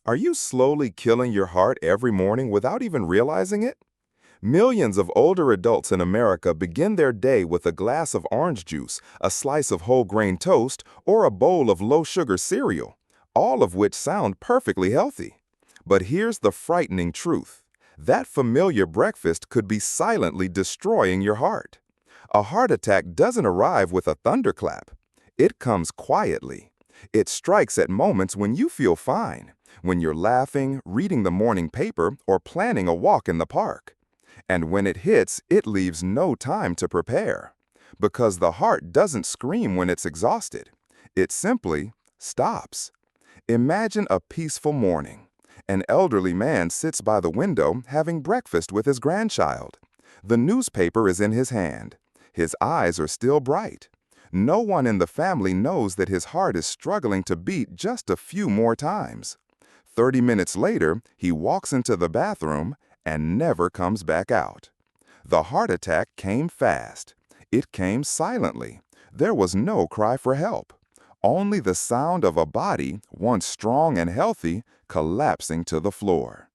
Are you slowly killing your heart every morning without even realizing it? Millions of older adults in America begin their day with a glass of orange juice, a slice of whole grain toast, or a bowl of low-sugar cereal, all of which sound perfectly healthy. But here's the frightening truth. That familiar breakfast could be silently destroying your heart. A heart attack doesn't arrive with a thunderclap. It comes quietly. It strikes at moments when you feel fine, when you're laughing, reading the morning paper, or planning a walk in the park. And when it hits, it leaves no time to prepare. Because the heart doesn't scream when it's exhausted. It simply stops. Imagine a peaceful morning. An elderly man sits by the window having breakfast with his grandchild. The newspaper is in his hand. His eyes are still bright. No one in the family knows that his heart is struggling to beat just a few more times. 30 minutes later, he walks into the bathroom and never comes back out. The heart attack came fast. It came silently. There was no cry for help. Only the sound of a body, once strong and healthy, collapsing to the floor.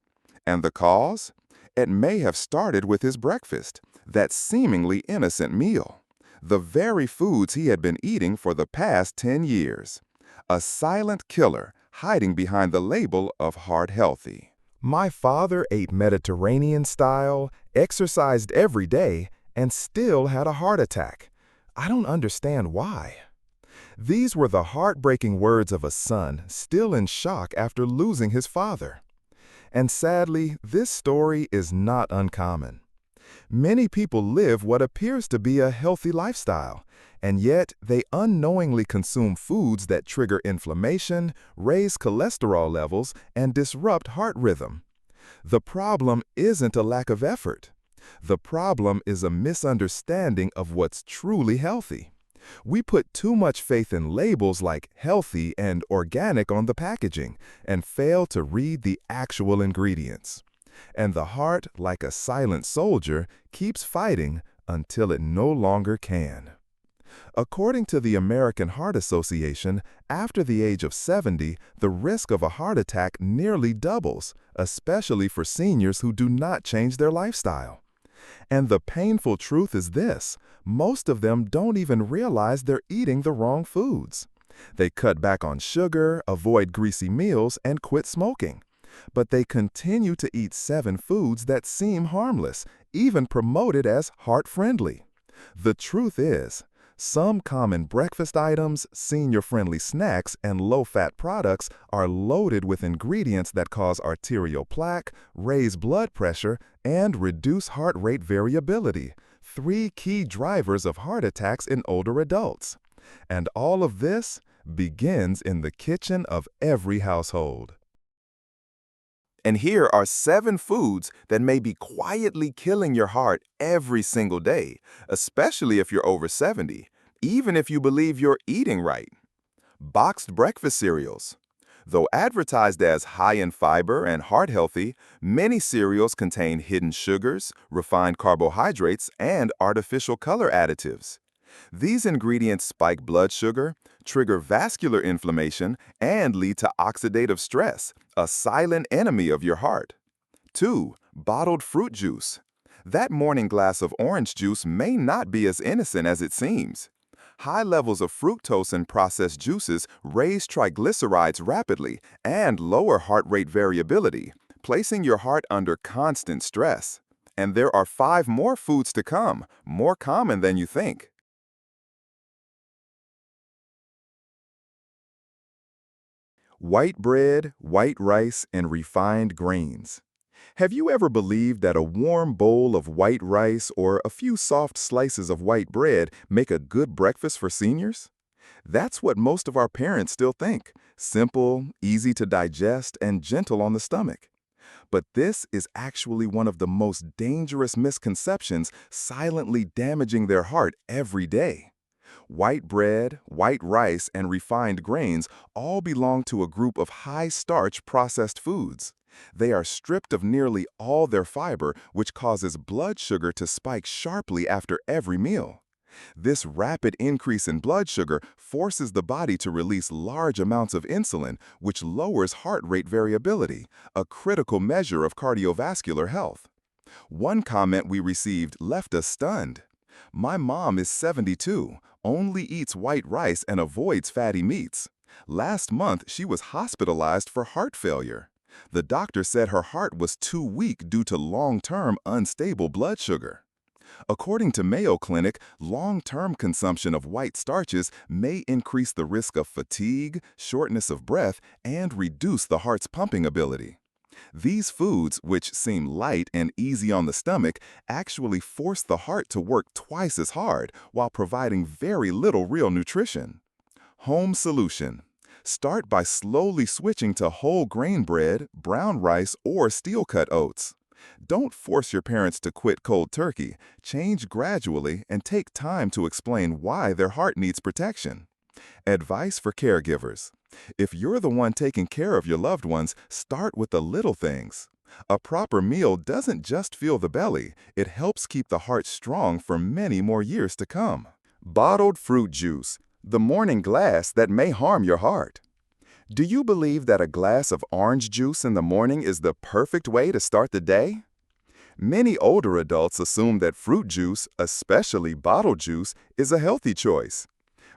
And the cause? It may have started with his breakfast, that seemingly innocent meal. The very foods he had been eating for the past 10 years. A silent killer hiding behind the label of heart healthy. My father ate Mediterranean style, exercised every day, and still had a heart attack. I don't understand why. These were the heartbreaking words of a son still in shock after losing his father. And sadly, this story is not uncommon. Many people live what appears to be a healthy lifestyle, and yet they unknowingly consume foods that trigger inflammation, raise cholesterol levels, and disrupt heart rhythm. The problem isn't a lack of effort. The problem is a misunderstanding of what's truly healthy. We put too much faith in labels like healthy and organic on the packaging and fail to read the actual ingredients. And the heart, like a silent soldier, keeps fighting until it no longer can. According to the American Heart Association, after the age of 70, the risk of a heart attack nearly doubles, especially for seniors who do not change their lifestyle. And the painful truth is this: most of them don't even realize they're eating the wrong foods. They cut back on sugar, avoid greasy meals, and quit smoking. But they continue to eat 7 foods that seem harmless, even promoted as heart-friendly. The truth is, some common breakfast items, senior-friendly snacks, and low-fat products are loaded with ingredients that cause arterial plaque, raise blood pressure, and reduce heart rate variability, 3 key drivers of heart attacks in older adults. And all of this begins in the kitchen of every household. And here are 7 foods that may be quietly killing your heart every single day, especially if you're over 70, even if you believe you're eating right. Boxed breakfast cereals. Though advertised as high in fiber and heart healthy, many cereals contain hidden sugars, refined carbohydrates, and artificial color additives. These ingredients spike blood sugar, trigger vascular inflammation, and lead to oxidative stress, a silent enemy of your heart. 2. Bottled fruit juice. That morning glass of orange juice may not be as innocent as it seems. High levels of fructose in processed juices raise triglycerides rapidly and lower heart rate variability, placing your heart under constant stress. And there are 5 more foods to come, more common than you think. White bread, white rice, and refined grains. Have you ever believed that a warm bowl of white rice or a few soft slices of white bread make a good breakfast for seniors? That's what most of our parents still think: simple, easy to digest, and gentle on the stomach. But this is actually one of the most dangerous misconceptions, silently damaging their heart every day. White bread, white rice, and refined grains all belong to a group of high-starch processed foods. They are stripped of nearly all their fiber, which causes blood sugar to spike sharply after every meal. This rapid increase in blood sugar forces the body to release large amounts of insulin, which lowers heart rate variability, a critical measure of cardiovascular health. One comment we received left us stunned. "My mom is 72, only eats white rice and avoids fatty meats. Last month, she was hospitalized for heart failure. The doctor said her heart was too weak due to long-term unstable blood sugar." According to Mayo Clinic, long-term consumption of white starches may increase the risk of fatigue, shortness of breath, and reduce the heart's pumping ability. These foods, which seem light and easy on the stomach, actually force the heart to work twice as hard while providing very little real nutrition. Home solution. Start by slowly switching to whole grain bread, brown rice, or steel-cut oats. Don't force your parents to quit cold turkey. Change gradually and take time to explain why their heart needs protection. Advice for caregivers. If you're the one taking care of your loved ones, start with the little things. A proper meal doesn't just fuel the belly, it helps keep the heart strong for many more years to come. Bottled fruit juice, the morning glass that may harm your heart. Do you believe that a glass of orange juice in the morning is the perfect way to start the day? Many older adults assume that fruit juice, especially bottled juice, is a healthy choice.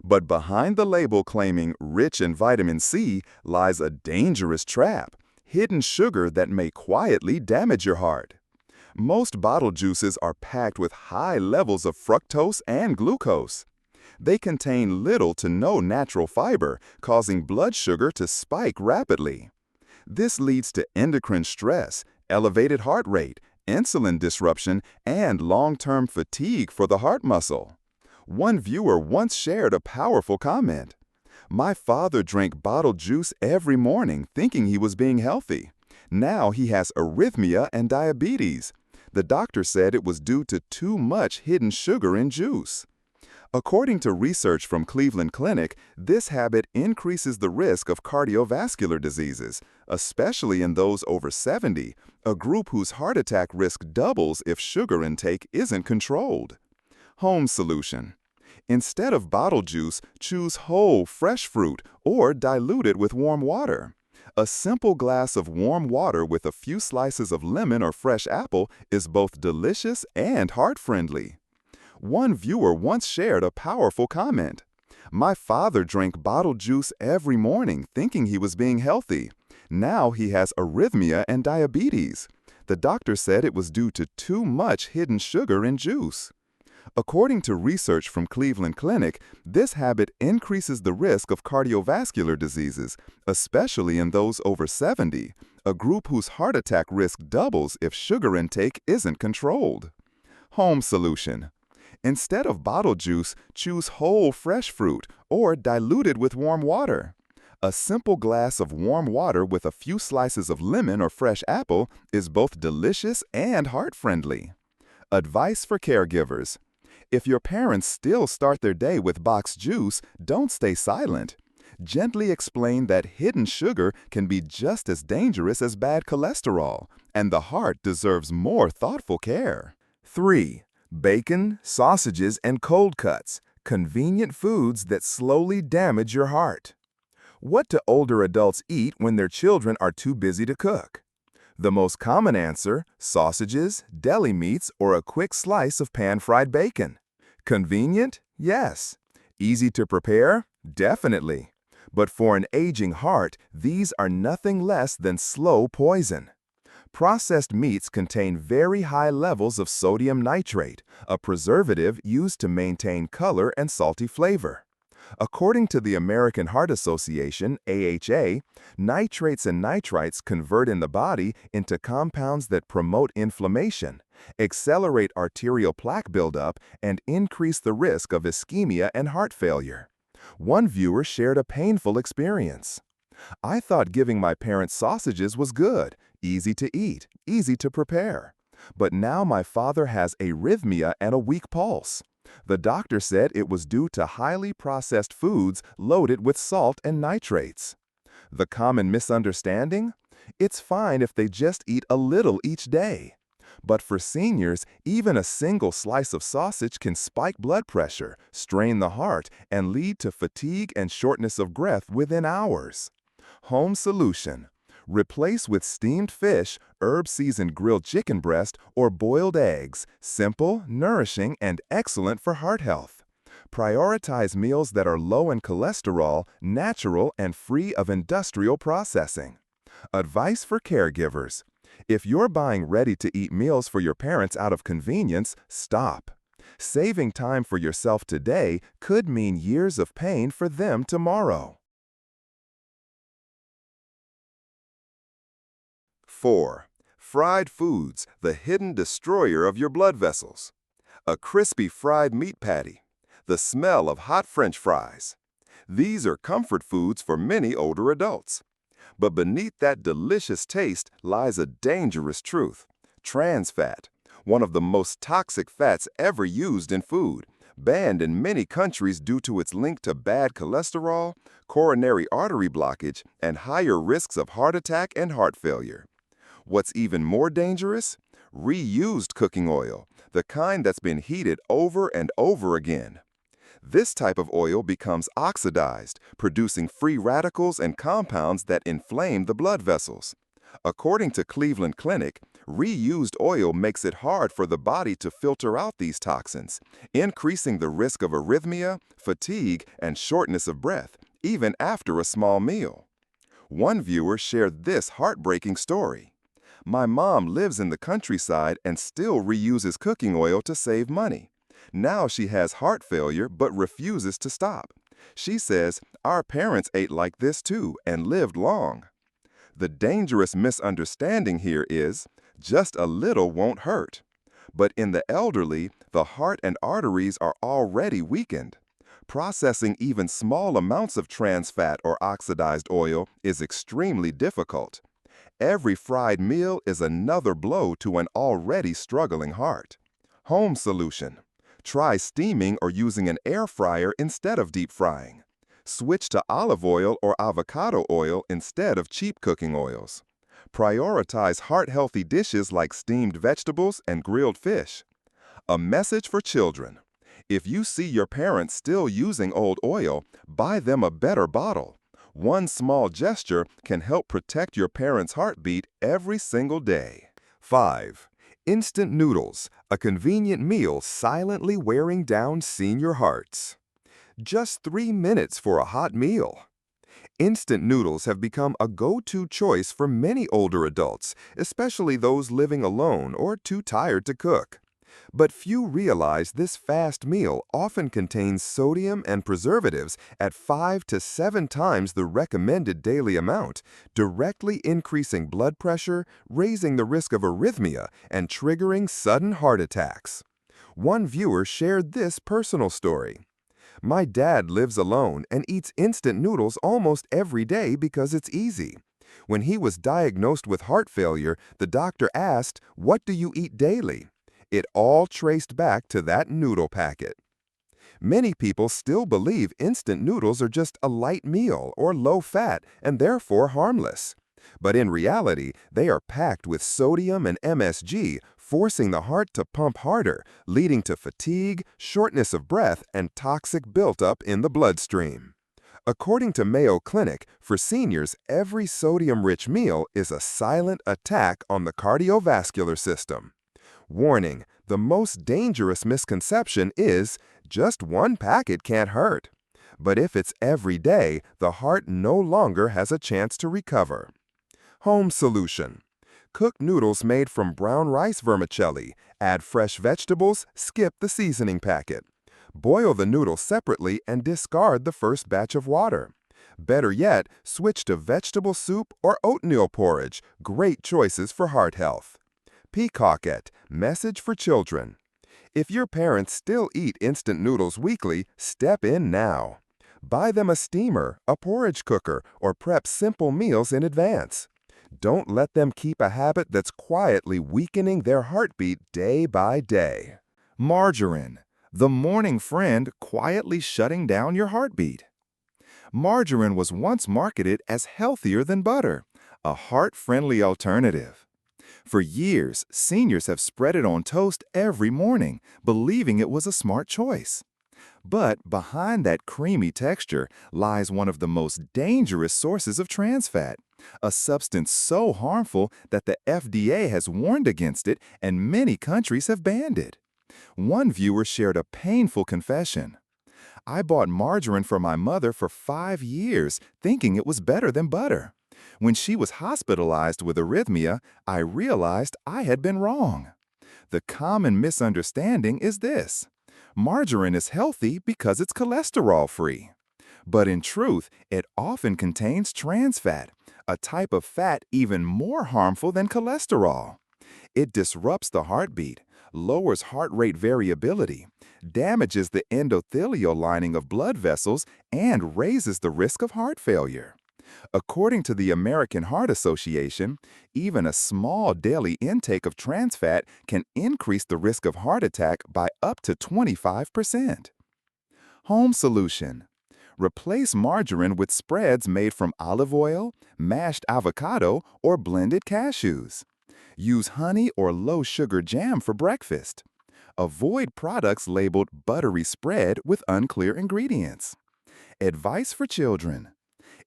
But behind the label claiming rich in vitamin C lies a dangerous trap, hidden sugar that may quietly damage your heart. Most bottled juices are packed with high levels of fructose and glucose. They contain little to no natural fiber, causing blood sugar to spike rapidly. This leads to endocrine stress, elevated heart rate, insulin disruption, and long-term fatigue for the heart muscle. One viewer once shared a powerful comment. "My father drank bottled juice every morning thinking he was being healthy. Now he has arrhythmia and diabetes. The doctor said it was due to too much hidden sugar in juice." According to research from Cleveland Clinic, this habit increases the risk of cardiovascular diseases, especially in those over 70, a group whose heart attack risk doubles if sugar intake isn't controlled. Home solution. Instead of bottled juice, choose whole, fresh fruit or dilute it with warm water. A simple glass of warm water with a few slices of lemon or fresh apple is both delicious and heart-friendly. One viewer once shared a powerful comment. "My father drank bottled juice every morning thinking he was being healthy. Now he has arrhythmia and diabetes. The doctor said it was due to too much hidden sugar in juice." According to research from Cleveland Clinic, this habit increases the risk of cardiovascular diseases, especially in those over 70, a group whose heart attack risk doubles if sugar intake isn't controlled. Home solution. Instead of bottled juice, choose whole fresh fruit or dilute it with warm water. A simple glass of warm water with a few slices of lemon or fresh apple is both delicious and heart-friendly. Advice for caregivers. If your parents still start their day with boxed juice, don't stay silent. Gently explain that hidden sugar can be just as dangerous as bad cholesterol, and the heart deserves more thoughtful care. 3. Bacon, sausages, and cold cuts, convenient foods that slowly damage your heart. What do older adults eat when their children are too busy to cook? The most common answer, sausages, deli meats, or a quick slice of pan-fried bacon. Convenient? Yes. Easy to prepare? Definitely. But for an aging heart, these are nothing less than slow poison. Processed meats contain very high levels of sodium nitrate, a preservative used to maintain color and salty flavor. According to the American Heart Association, AHA, nitrates and nitrites convert in the body into compounds that promote inflammation, accelerate arterial plaque buildup, and increase the risk of ischemia and heart failure. One viewer shared a painful experience. "I thought giving my parents sausages was good, easy to eat, easy to prepare. But now my father has arrhythmia and a weak pulse. The doctor said it was due to highly processed foods loaded with salt and nitrates." The common misunderstanding? It's fine if they just eat a little each day. But for seniors, even a single slice of sausage can spike blood pressure, strain the heart, and lead to fatigue and shortness of breath within hours. Home solution. Replace with steamed fish, herb-seasoned grilled chicken breast, or boiled eggs. Simple, nourishing, and excellent for heart health. Prioritize meals that are low in cholesterol, natural, and free of industrial processing. Advice for caregivers. If you're buying ready-to-eat meals for your parents out of convenience, stop. Saving time for yourself today could mean years of pain for them tomorrow. 4. Fried foods, the hidden destroyer of your blood vessels. A crispy fried meat patty. The smell of hot French fries. These are comfort foods for many older adults. But beneath that delicious taste lies a dangerous truth. Trans fat, one of the most toxic fats ever used in food, banned in many countries due to its link to bad cholesterol, coronary artery blockage, and higher risks of heart attack and heart failure. What's even more dangerous? Reused cooking oil, the kind that's been heated over and over again. This type of oil becomes oxidized, producing free radicals and compounds that inflame the blood vessels. According to Cleveland Clinic, reused oil makes it hard for the body to filter out these toxins, increasing the risk of arrhythmia, fatigue, and shortness of breath, even after a small meal. One viewer shared this heartbreaking story. My mom lives in the countryside and still reuses cooking oil to save money. Now she has heart failure but refuses to stop. She says, "Our parents ate like this too and lived long." The dangerous misunderstanding here is, just a little won't hurt. But in the elderly, the heart and arteries are already weakened. Processing even small amounts of trans fat or oxidized oil is extremely difficult. Every fried meal is another blow to an already struggling heart. Home solution. Try steaming or using an air fryer instead of deep frying. Switch to olive oil or avocado oil instead of cheap cooking oils. Prioritize heart-healthy dishes like steamed vegetables and grilled fish. A message for children. If you see your parents still using old oil, buy them a better bottle. One small gesture can help protect your parents' heartbeat every single day. 5. Instant noodles, a convenient meal silently wearing down senior hearts. Just 3 minutes for a hot meal. Instant noodles have become a go-to choice for many older adults, especially those living alone or too tired to cook. But few realize this fast meal often contains sodium and preservatives at 5 to 7 times the recommended daily amount, directly increasing blood pressure, raising the risk of arrhythmia, and triggering sudden heart attacks. One viewer shared this personal story. "My dad lives alone and eats instant noodles almost every day because it's easy. When he was diagnosed with heart failure, the doctor asked, 'What do you eat daily?' It all traced back to that noodle packet." Many people still believe instant noodles are just a light meal or low fat and therefore harmless. But in reality, they are packed with sodium and MSG, forcing the heart to pump harder, leading to fatigue, shortness of breath, and toxic buildup in the bloodstream. According to Mayo Clinic, for seniors, every sodium-rich meal is a silent attack on the cardiovascular system. Warning, the most dangerous misconception is just one packet can't hurt. But if it's every day, the heart no longer has a chance to recover. Home solution. Cook noodles made from brown rice vermicelli. Add fresh vegetables, skip the seasoning packet. Boil the noodles separately and discard the first batch of water. Better yet, switch to vegetable soup or oatmeal porridge. Great choices for heart health. Peacockette, message for children. If your parents still eat instant noodles weekly, step in now. Buy them a steamer, a porridge cooker, or prep simple meals in advance. Don't let them keep a habit that's quietly weakening their heartbeat day by day. Margarine, the morning friend quietly shutting down your heartbeat. Margarine was once marketed as healthier than butter, a heart-friendly alternative. For years, seniors have spread it on toast every morning, believing it was a smart choice. But behind that creamy texture lies one of the most dangerous sources of trans fat, a substance so harmful that the FDA has warned against it and many countries have banned it. One viewer shared a painful confession. I bought margarine for my mother for 5 years, thinking it was better than butter. When she was hospitalized with arrhythmia, I realized I had been wrong. The common misunderstanding is this: margarine is healthy because it's cholesterol-free. But in truth, it often contains trans fat, a type of fat even more harmful than cholesterol. It disrupts the heartbeat, lowers heart rate variability, damages the endothelial lining of blood vessels, and raises the risk of heart failure. According to the American Heart Association, even a small daily intake of trans fat can increase the risk of heart attack by up to 25%. Home solution: replace margarine with spreads made from olive oil, mashed avocado, or blended cashews. Use honey or low-sugar jam for breakfast. Avoid products labeled buttery spread with unclear ingredients. Advice for children: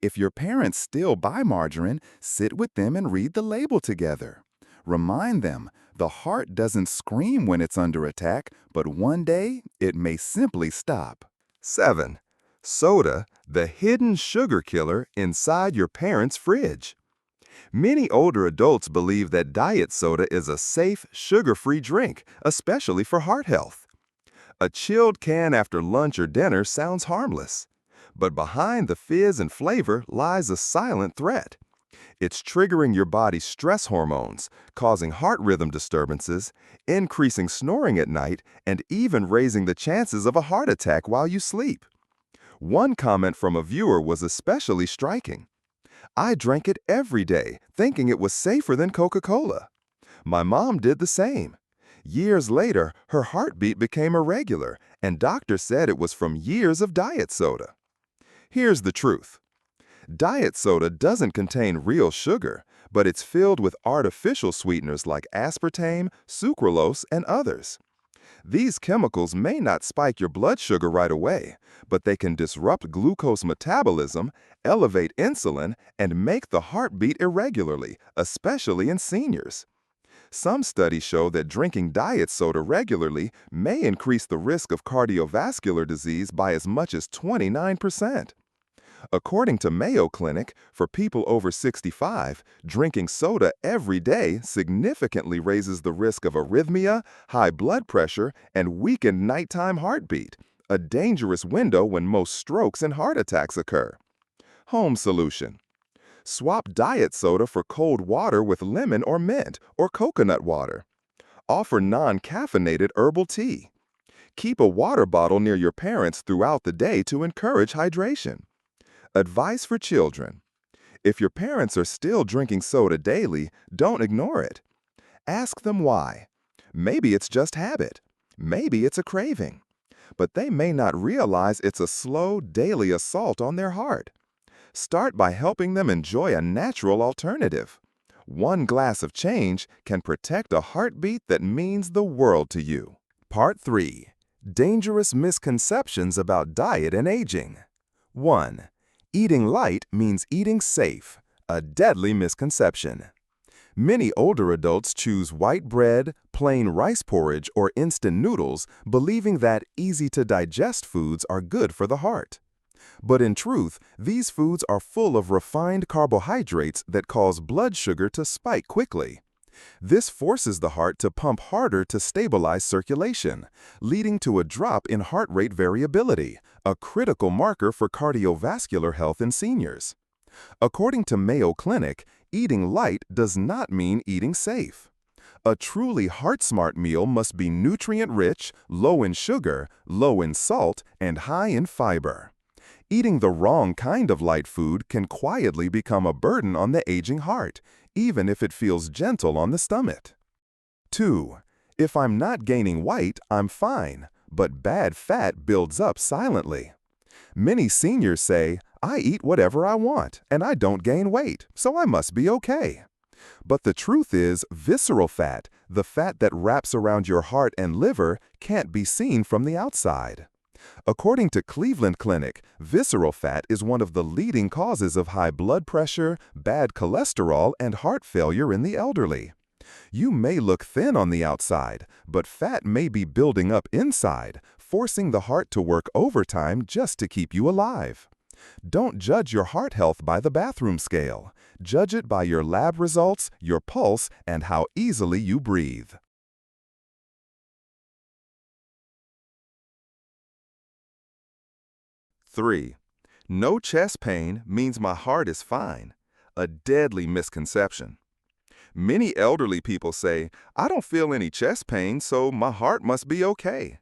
if your parents still buy margarine, sit with them and read the label together. Remind them the heart doesn't scream when it's under attack, but one day it may simply stop. 7. Soda, the hidden sugar killer inside your parents' fridge. Many older adults believe that diet soda is a safe, sugar-free drink, especially for heart health. A chilled can after lunch or dinner sounds harmless. But behind the fizz and flavor lies a silent threat. It's triggering your body's stress hormones, causing heart rhythm disturbances, increasing snoring at night, and even raising the chances of a heart attack while you sleep. One comment from a viewer was especially striking. "I drank it every day, thinking it was safer than Coca-Cola. My mom did the same. Years later, her heartbeat became irregular, and doctors said it was from years of diet soda." Here's the truth. Diet soda doesn't contain real sugar, but it's filled with artificial sweeteners like aspartame, sucralose, and others. These chemicals may not spike your blood sugar right away, but they can disrupt glucose metabolism, elevate insulin, and make the heart beat irregularly, especially in seniors. Some studies show that drinking diet soda regularly may increase the risk of cardiovascular disease by as much as 29%. According to Mayo Clinic, for people over 65, drinking soda every day significantly raises the risk of arrhythmia, high blood pressure, and weakened nighttime heartbeat, a dangerous window when most strokes and heart attacks occur. Home solution: swap diet soda for cold water with lemon or mint or coconut water. Offer non-caffeinated herbal tea. Keep a water bottle near your parents throughout the day to encourage hydration. Advice for children: if your parents are still drinking soda daily, don't ignore it. Ask them why. Maybe it's just habit. Maybe it's a craving. But they may not realize it's a slow, daily assault on their heart. Start by helping them enjoy a natural alternative. One glass of change can protect a heartbeat that means the world to you. Part 3. Dangerous misconceptions about diet and aging. 1. Eating light means eating safe, a deadly misconception. Many older adults choose white bread, plain rice porridge, or instant noodles, believing that easy-to-digest foods are good for the heart. But in truth, these foods are full of refined carbohydrates that cause blood sugar to spike quickly. This forces the heart to pump harder to stabilize circulation, leading to a drop in heart rate variability, a critical marker for cardiovascular health in seniors. According to Mayo Clinic, eating light does not mean eating safe. A truly heart-smart meal must be nutrient-rich, low in sugar, low in salt, and high in fiber. Eating the wrong kind of light food can quietly become a burden on the aging heart, even if it feels gentle on the stomach. 2. If I'm not gaining weight, I'm fine, but bad fat builds up silently. Many seniors say, "I eat whatever I want, and I don't gain weight, so I must be okay." But the truth is, visceral fat, the fat that wraps around your heart and liver, can't be seen from the outside. According to Cleveland Clinic, visceral fat is one of the leading causes of high blood pressure, bad cholesterol, and heart failure in the elderly. You may look thin on the outside, but fat may be building up inside, forcing the heart to work overtime just to keep you alive. Don't judge your heart health by the bathroom scale. Judge it by your lab results, your pulse, and how easily you breathe. 3. No chest pain means my heart is fine. A deadly misconception. Many elderly people say, I don't feel any chest pain, so my heart must be okay.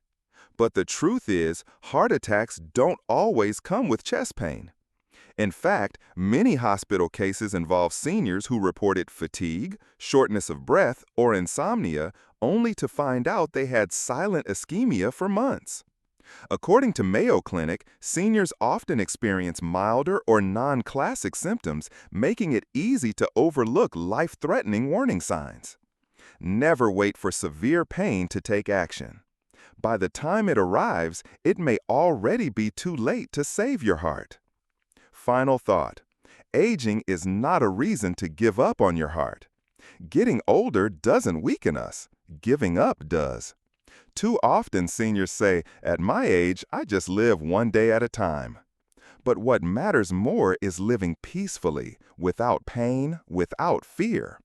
But the truth is, heart attacks don't always come with chest pain. In fact, many hospital cases involve seniors who reported fatigue, shortness of breath, or insomnia, only to find out they had silent ischemia for months. According to Mayo Clinic, seniors often experience milder or non-classic symptoms, making it easy to overlook life-threatening warning signs. Never wait for severe pain to take action. By the time it arrives, it may already be too late to save your heart. Final thought. Aging is not a reason to give up on your heart. Getting older doesn't weaken us. Giving up does. Too often seniors say, at my age, I just live one day at a time. But what matters more is living peacefully, without pain, without fear.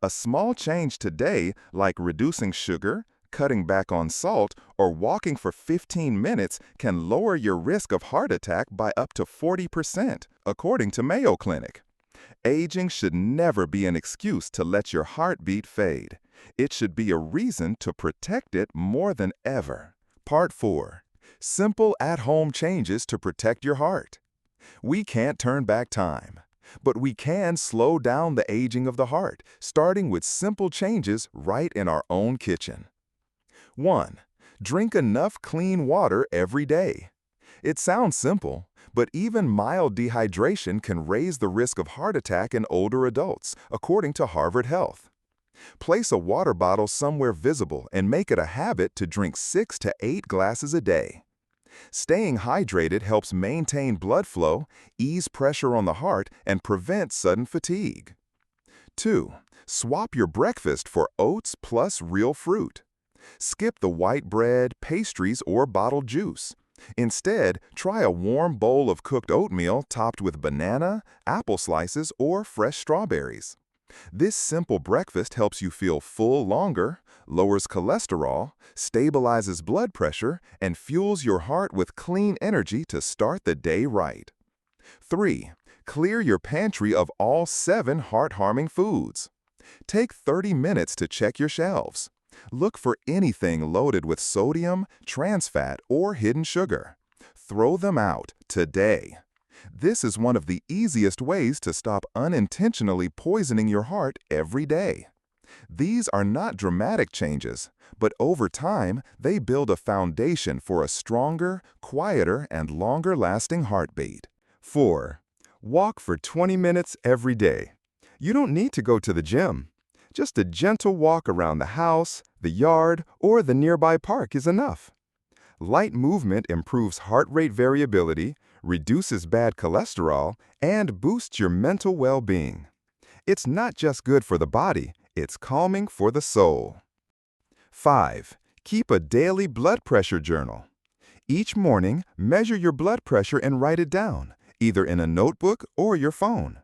A small change today, like reducing sugar, cutting back on salt, or walking for 15 minutes can lower your risk of heart attack by up to 40%, according to Mayo Clinic. Aging should never be an excuse to let your heartbeat fade. It should be a reason to protect it more than ever. Part 4. Simple at-home changes to protect your heart. We can't turn back time, but we can slow down the aging of the heart, starting with simple changes right in our own kitchen. 1. Drink enough clean water every day. It sounds simple, but even mild dehydration can raise the risk of heart attack in older adults, according to Harvard Health. Place a water bottle somewhere visible and make it a habit to drink 6 to 8 glasses a day. Staying hydrated helps maintain blood flow, ease pressure on the heart, and prevent sudden fatigue. 2. Swap your breakfast for oats plus real fruit. Skip the white bread, pastries, or bottled juice. Instead, try a warm bowl of cooked oatmeal topped with banana, apple slices, or fresh strawberries. This simple breakfast helps you feel full longer, lowers cholesterol, stabilizes blood pressure, and fuels your heart with clean energy to start the day right. 3. Clear your pantry of all 7 heart-harming foods. Take 30 minutes to check your shelves. Look for anything loaded with sodium, trans fat, or hidden sugar. Throw them out today. This is one of the easiest ways to stop unintentionally poisoning your heart every day. These are not dramatic changes, but over time, they build a foundation for a stronger, quieter, and longer-lasting heartbeat. 4. Walk for 20 minutes every day. You don't need to go to the gym. Just a gentle walk around the house, the yard, or the nearby park is enough. Light movement improves heart rate variability, reduces bad cholesterol, and boosts your mental well-being. It's not just good for the body, it's calming for the soul. 5. Keep a daily blood pressure journal. Each morning, measure your blood pressure and write it down, either in a notebook or your phone.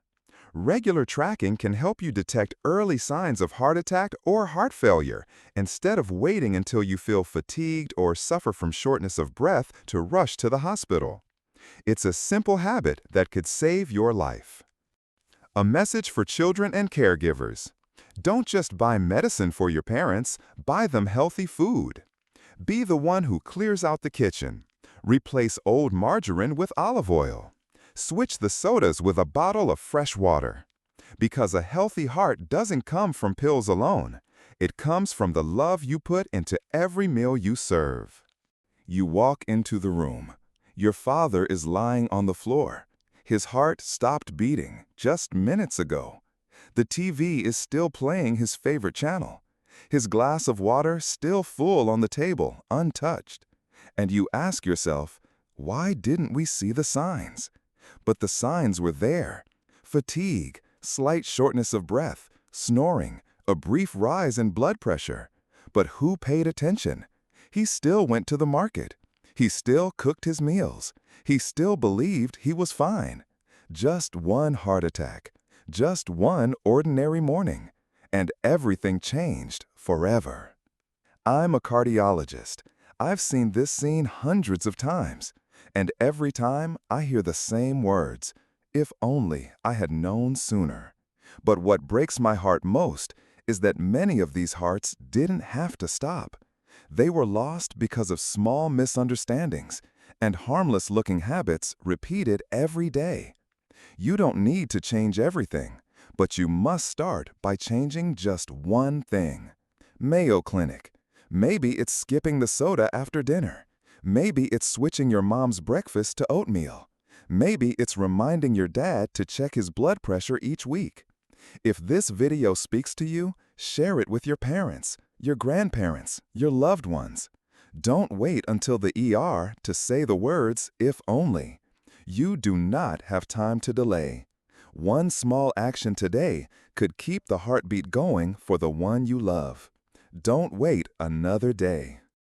Regular tracking can help you detect early signs of heart attack or heart failure, instead of waiting until you feel fatigued or suffer from shortness of breath to rush to the hospital. It's a simple habit that could save your life. A message for children and caregivers. Don't just buy medicine for your parents, buy them healthy food. Be the one who clears out the kitchen. Replace old margarine with olive oil. Switch the sodas with a bottle of fresh water. Because a healthy heart doesn't come from pills alone. It comes from the love you put into every meal you serve. You walk into the room. Your father is lying on the floor. His heart stopped beating just minutes ago. The TV is still playing his favorite channel. His glass of water still full on the table, untouched. And you ask yourself, why didn't we see the signs? But the signs were there. Fatigue, slight shortness of breath, snoring, a brief rise in blood pressure. But who paid attention? He still went to the market. He still cooked his meals. He still believed he was fine. Just one heart attack. Just one ordinary morning. And everything changed forever. I'm a cardiologist. I've seen this scene hundreds of times. And every time I hear the same words, if only I had known sooner. But what breaks my heart most is that many of these hearts didn't have to stop. They were lost because of small misunderstandings and harmless-looking habits repeated every day. You don't need to change everything, but you must start by changing just one thing. Mayo Clinic. Maybe it's skipping the soda after dinner. Maybe it's switching your mom's breakfast to oatmeal. Maybe it's reminding your dad to check his blood pressure each week. If this video speaks to you, share it with your parents, your grandparents, your loved ones. Don't wait until the ER to say the words, if only. You do not have time to delay. One small action today could keep the heartbeat going for the one you love. Don't wait another day.